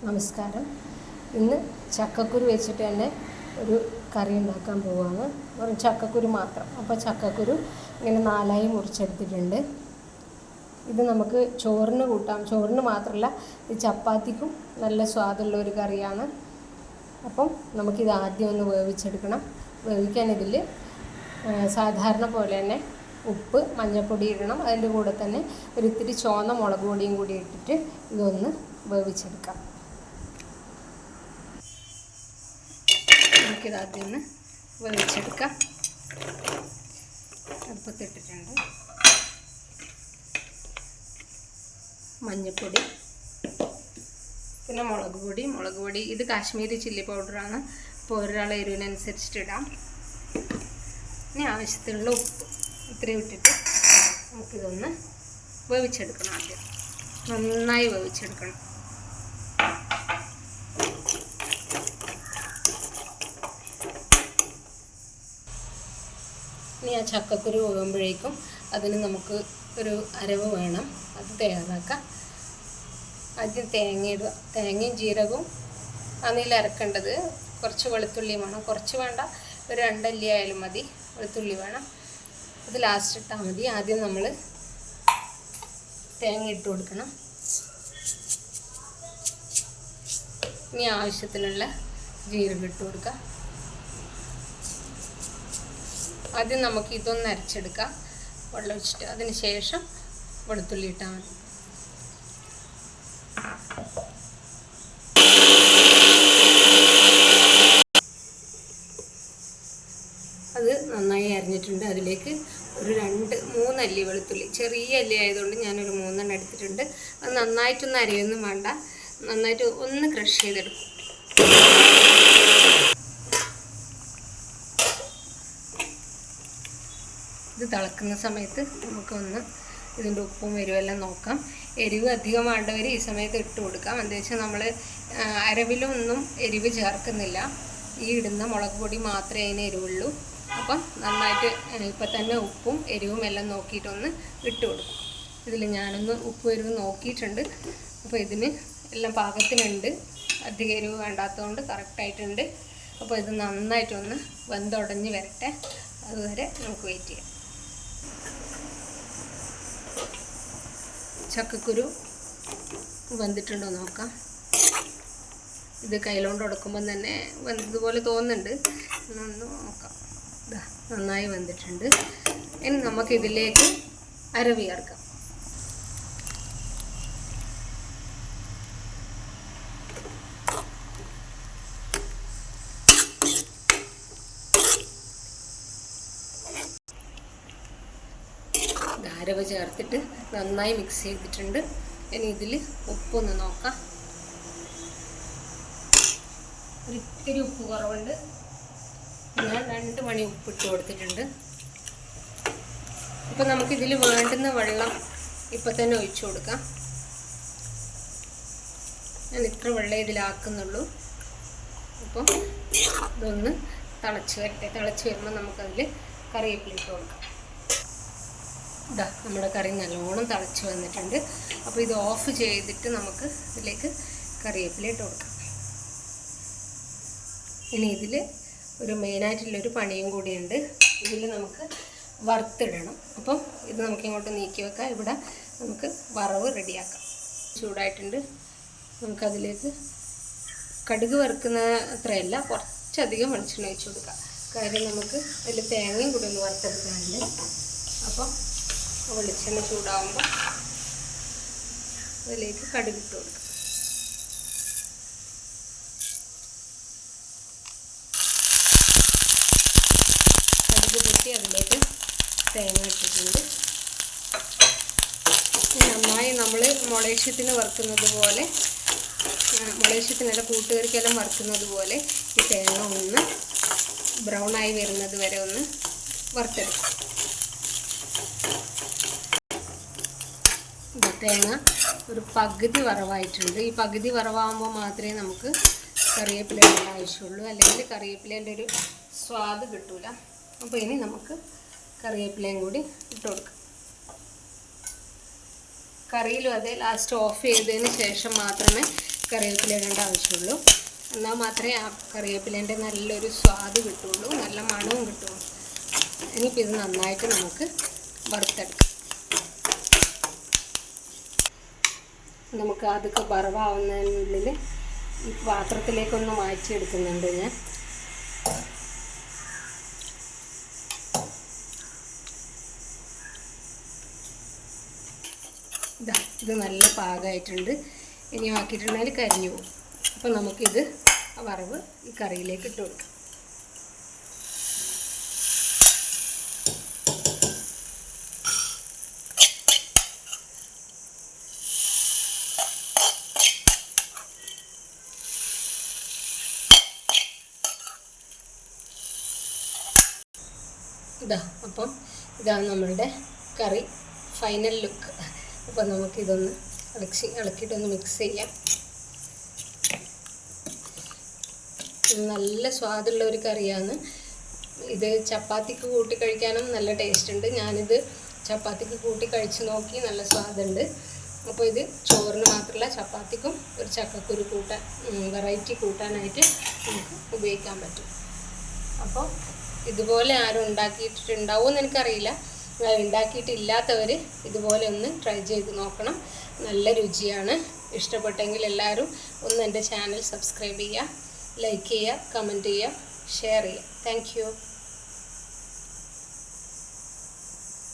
നമസ്കാരം. ഇന്ന് ചക്കക്കുരു വെച്ചിട്ട് തന്നെ ഒരു കറി ഉണ്ടാക്കാൻ പോവുകയാണ്. വെറും ചക്കക്കുരു മാത്രം. അപ്പോൾ ചക്കക്കുരു ഇങ്ങനെ 4ആയി മുറിച്ചെടുത്തിട്ടുണ്ട്. ഇത് നമുക്ക് ചോറിന് കൂട്ടാം. ചോറിന് മാത്രമല്ല, ഇത് ചപ്പാത്തിക്കും നല്ല സ്വാദുള്ള ഒരു കറിയാണ്. അപ്പം നമുക്കിത് ആദ്യം ഒന്ന് വേവിച്ചെടുക്കണം. വേവിക്കാൻ ഇതിൽ സാധാരണ പോലെ തന്നെ ഉപ്പ്, മഞ്ഞൾപ്പൊടി ഇടണം. അതിൻ്റെ കൂടെ തന്നെ ഒരിത്തിരി ചുവന്ന മുളക് പൊടിയും കൂടി ഇട്ടിട്ട് ഇതൊന്ന് വേവിച്ചെടുക്കാം. നമുക്കിതാദ്യം ഒന്ന് വേവിച്ചെടുക്കാം. അടുപ്പത്തിട്ടിട്ടുണ്ട്. മഞ്ഞൾപ്പൊടി, പിന്നെ മുളക് പൊടി ഇത് കാശ്മീരി ചില്ലി പൗഡറാണ്. ഇപ്പോൾ ഒരാളെ എരിവിനനുസരിച്ചിട്ടിടാം. ഇനി ആവശ്യത്തിനുള്ള ഉപ്പ് ഇത്രയും ഇട്ടിട്ട് നമുക്കിതൊന്ന് വേവിച്ചെടുക്കണം. ആദ്യം നന്നായി വേവിച്ചെടുക്കണം. ഇനി ആ ചക്കക്കുരു വേകുമ്പോഴേക്കും അതിന് നമുക്ക് ഒരു അരവ് വേണം. അത് തയ്യാറാക്കാം. ആദ്യം തേങ്ങ ഇടുക. തേങ്ങയും ജീരകവും അന്നിൽ അരക്കേണ്ടത്. കുറച്ച് വെളുത്തുള്ളി വേണം. കുറച്ച് വേണ്ട, ഒരു 2 അല്ലി ആയാലും മതി. വെളുത്തുള്ളി വേണം. അത് ലാസ്റ്റ് ഇട്ടാൽ മതി. ആദ്യം നമ്മൾ തേങ്ങ ഇട്ട് കൊടുക്കണം. ഇനി ആവശ്യത്തിനുള്ള ജീരകം ഇട്ട് കൊടുക്കുക. ആദ്യം നമുക്ക് ഇതൊന്ന് അരച്ചെടുക്കാം വെള്ളം ഒഴിച്ചിട്ട്. അതിന് ശേഷം വെളുത്തുള്ളി ഇട്ടാൽ മതി. അത് നന്നായി അരിഞ്ഞിട്ടുണ്ട്. അതിലേക്ക് ഒരു 2-3 അല്ലി വെളുത്തുള്ളി, ചെറിയ അല്ലി ആയതുകൊണ്ട് ഞാനൊരു 3 എടുത്തിട്ടുണ്ട്. അത് നന്നായിട്ടൊന്നും അരിയൊന്നും വേണ്ട, നന്നായിട്ട് ഒന്ന് ക്രഷ് ചെയ്തെടുക്കും. ഇത് തിളക്കുന്ന സമയത്ത് നമുക്കൊന്ന് ഇതിൻ്റെ ഉപ്പും എരിവെല്ലാം നോക്കാം. എരിവ് അധികം വേണ്ടവർ ഈ സമയത്ത് ഇട്ട് കൊടുക്കാം. എന്താ വെച്ചാൽ നമ്മൾ അരവിലൊന്നും എരിവ് ചേർക്കുന്നില്ല. ഈ ഇടുന്ന മുളക് പൊടി മാത്രമേ അതിന് എരിവുള്ളൂ. അപ്പം നന്നായിട്ട് ഇപ്പം തന്നെ ഉപ്പും എരിവും എല്ലാം നോക്കിയിട്ടൊന്ന് ഇട്ട് കൊടുക്കും. ഇതിൽ ഞാനൊന്ന് ഉപ്പും എരിവും നോക്കിയിട്ടുണ്ട്. അപ്പോൾ ഇതിന് എല്ലാം പാകത്തിനുണ്ട്. അധികം എരിവ് വേണ്ടാത്തതുകൊണ്ട് കറക്റ്റായിട്ടുണ്ട്. അപ്പോൾ ഇത് നന്നായിട്ടൊന്ന് വെന്തുടഞ്ഞ് വരട്ടെ. അതുവരെ നമുക്ക് വെയിറ്റ് ചെയ്യാം. ചക്കക്കുരു വെന്തിട്ടുണ്ടോ നോക്കാം. ഇത് കയ്യിലോണ്ട് ഉടക്കുമ്പം തന്നെ വെന്തതുപോലെ തോന്നുന്നുണ്ട്. ഒന്ന് നോക്കാം. ഇതാ നന്നായി വെന്തിട്ടുണ്ട്. ഇനി നമുക്കിതിലേക്ക് അരവ് ചേർക്കാം. അരവ് ചേർത്തിട്ട് നന്നായി മിക്സ് ചെയ്തിട്ടുണ്ട്. ഇനി ഇതിൽ ഉപ്പൊന്ന് നോക്കാം. ഒരിത്തിരി ഉപ്പ് കുറവുണ്ട്. ഞാൻ 2 മണി ഉപ്പിട്ട് കൊടുത്തിട്ടുണ്ട്. ഇപ്പം നമുക്കിതിൽ വേണ്ടുന്ന വെള്ളം ഇപ്പം തന്നെ ഒഴിച്ചു കൊടുക്കാം. ഞാൻ ഇത്ര വെള്ളം ഇതിലാക്കുന്നുള്ളൂ. അപ്പം ഇതൊന്ന് തിളച്ച് വരട്ടെ. തിളച്ച് വരുമ്പോൾ നമുക്കതിൽ കറിവേപ്പില ഇട്ട് കൊടുക്കാം. ഇതാ നമ്മുടെ കറി നല്ലോണം തിളച്ച് വന്നിട്ടുണ്ട്. അപ്പോൾ ഇത് ഓഫ് ചെയ്തിട്ട് നമുക്ക് ഇതിലേക്ക് കറിവേപ്പില ഇട്ട് കൊടുക്കാം. ഇനി ഇതിൽ ഒരു മെയിനായിട്ടുള്ളൊരു പണിയും കൂടിയുണ്ട്. ഇതിൽ നമുക്ക് വറുത്തിടണം. അപ്പം ഇത് നമുക്ക് ഇങ്ങോട്ട് നീക്കി വെക്കാം. ഇവിടെ നമുക്ക് വറവ് റെഡിയാക്കാം. ചൂടായിട്ടുണ്ട്. നമുക്കതിലേക്ക് കടുക് വറുക്കുന്ന അത്രയല്ല, കുറച്ചധികം വെളിച്ചെണ്ണ ഒഴിച്ച് കൊടുക്കാം. കാര്യം നമുക്ക് അതിൽ തേങ്ങയും കൂടി ഒന്ന് വറുത്തെടുക്കാനുണ്ട്. അപ്പം വെളിച്ചെണ്ണ ചൂടാവുമ്പോൾ അതിലേക്ക് കടുക് ഇട്ട് കൊടുക്കാം. കടുക് പൊട്ടി അതിലേക്ക് തേങ്ങ ഇട്ടിട്ടുണ്ട്. നന്നായി നമ്മൾ മുളേഷ്യത്തിന് വറുക്കുന്നത് പോലെ, മുളേഷ്യത്തിനല്ല കൂട്ടുകറിക്കെല്ലാം വറുക്കുന്നത് പോലെ ഈ തേങ്ങ ഒന്ന് ബ്രൗണായി വരുന്നത് വരെ ഒന്ന് വറുത്തെടുക്കും. തേങ്ങ ഒരു പകുതി വറവായിട്ടുണ്ട്. ഈ പകുതി വറവാകുമ്പോൾ മാത്രമേ നമുക്ക് കറിവേപ്പിലേൻ്റെ ആവശ്യമുള്ളൂ. അല്ലെങ്കിൽ കറിവേപ്പിലേൻ്റെ ഒരു സ്വാദ് കിട്ടൂല. അപ്പോൾ ഇനി നമുക്ക് കറിവേപ്പിലയും കൂടി ഇട്ട് കൊടുക്കാം. കറിയിലും അതെ ലാസ്റ്റ് ഓഫ് ചെയ്തതിന് ശേഷം മാത്രമേ കറിവേപ്പില ഇടേണ്ട ആവശ്യമുള്ളൂ. എന്നാൽ മാത്രമേ ആ കറിവേപ്പിലേൻ്റെ നല്ലൊരു സ്വാദ് കിട്ടുള്ളൂ, നല്ല മണവും കിട്ടുള്ളൂ. ഇനിയിപ്പോൾ ഇത് നന്നായിട്ട് നമുക്ക് വറുത്തെടുക്കാം. നമുക്ക് അതൊക്കെ വറവാവുന്നതിനുള്ളിൽ ഈ പാത്രത്തിലേക്കൊന്ന് മാറ്റിയെടുക്കുന്നുണ്ട് ഞാൻ. ഇത് നല്ല പാകമായിട്ടുണ്ട്. ഇനി ആക്കിയിട്ടുണ്ടെങ്കിൽ കരിഞ്ഞു പോകും. അപ്പോൾ നമുക്കിത് ആ വറവ് ഈ കറിയിലേക്ക് ഇട്ട് കൊടുക്കാം. അപ്പം ഇതാണ് നമ്മളുടെ കറി ഫൈനൽ ലുക്ക്. അപ്പോൾ നമുക്കിതൊന്ന് ഇളക്കിയിട്ടൊന്ന് മിക്സ് ചെയ്യാം. നല്ല സ്വാദുള്ള ഒരു കറിയാണ് ഇത്. ചപ്പാത്തിക്ക് കൂട്ടി കഴിക്കാനും നല്ല ടേസ്റ്റ് ഉണ്ട്. ഞാനിത് ചപ്പാത്തിക്ക് കൂട്ടി കഴിച്ച് നോക്കി, നല്ല സ്വാദുണ്ട്. അപ്പോൾ ഇത് ചോറിന് മാത്രമല്ല ചപ്പാത്തിക്കും ഒരു ചക്കക്കുരു കൂട്ടാൻ വെറൈറ്റി കൂട്ടാനായിട്ട് നമുക്ക് ഉപയോഗിക്കാൻ പറ്റും. അപ്പോൾ ഇതുപോലെ ആരും ഉണ്ടാക്കിയിട്ടുണ്ടാവുമെന്ന് എനിക്കറിയില്ല. ഉണ്ടാക്കിയിട്ടില്ലാത്തവർ ഇതുപോലെ ഒന്ന് ട്രൈ ചെയ്ത് നോക്കണം. നല്ല രുചിയാണ്. ഇഷ്ടപ്പെട്ടെങ്കിൽ എല്ലാവരും ഒന്ന് എൻ്റെ ചാനൽ സബ്സ്ക്രൈബ് ചെയ്യുക, ലൈക്ക് ചെയ്യുക, കമൻറ്റ് ചെയ്യുക, ഷെയർ ചെയ്യുക. Thank you.